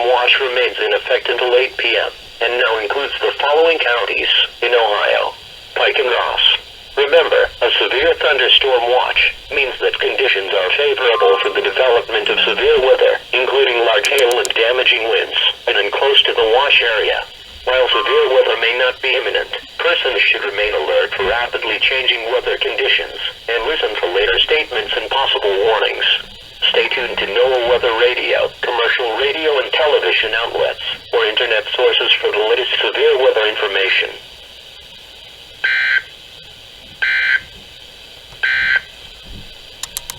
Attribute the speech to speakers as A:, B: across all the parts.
A: watch remains in effect until 8 p.m. and now includes the following counties in Ohio: Pike and Ross. Remember, a severe thunderstorm watch means that conditions are favorable for the development of severe weather, including large hail and damaging winds, and close to the watch area. While severe weather may not be imminent, persons should remain alert for rapidly changing weather conditions and listen for later statements and possible warnings. Stay tuned to NOAA Weather Radio, commercial radio and television outlets, or internet sources for the latest severe weather information.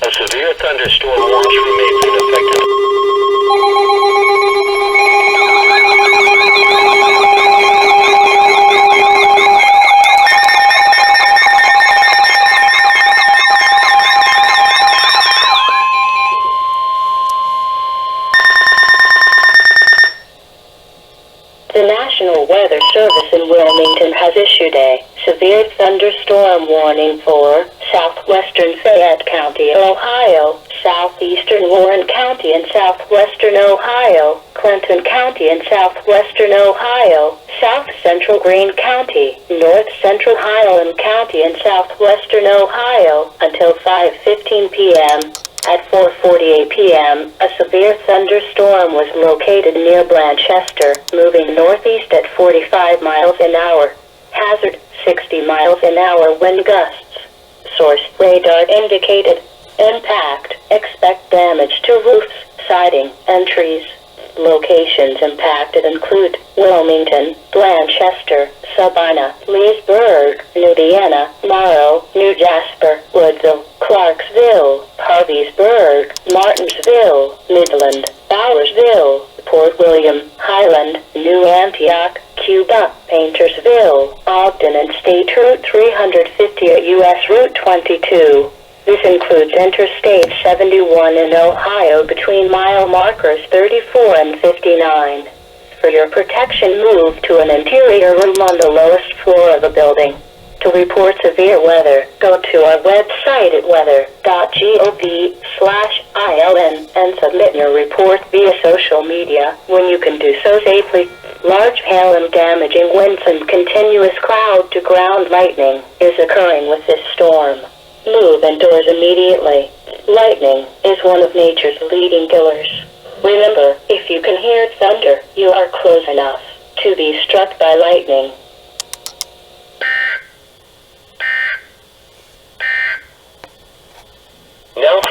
A: A severe thunderstorm watch remains in effect.
B: The National Weather Service in Wilmington has issued a severe thunderstorm warning for southwestern Fayette County, Ohio, southeastern Warren County and southwestern Ohio, Clinton County and southwestern Ohio, south central Greene County, north central Highland County and southwestern Ohio until 5:15 p.m. At 4:48 p.m., a severe thunderstorm was located near Blanchester, moving northeast at 45 miles an hour. Hazard, 60 miles an hour wind gusts. Source, radar indicated. Impact, expect damage to roofs, siding, and trees. Locations impacted include Wilmington, Blanchester, Sabina, Leesburg, Nudiana, Morrow, New Jasper, Woodville, Clarksville, Harveysburg, Martinsville, Midland, Bowersville, Port William, Highland, New Antioch, Cuba, Paintersville, Ogden, and State Route 350 at U.S. Route 22. This includes Interstate 71 in Ohio between mile markers 34 and 59. For your protection, move to an interior room on the lowest floor of the building. To report severe weather, go to our website at weather.gov/ILN and submit your report via social media when you can do so safely. Large hail and damaging winds and continuous cloud-to-ground lightning is occurring with this storm. Move indoors immediately. Lightning is one of nature's leading killers. Remember, if you can hear thunder, you are close enough to be struck by lightning.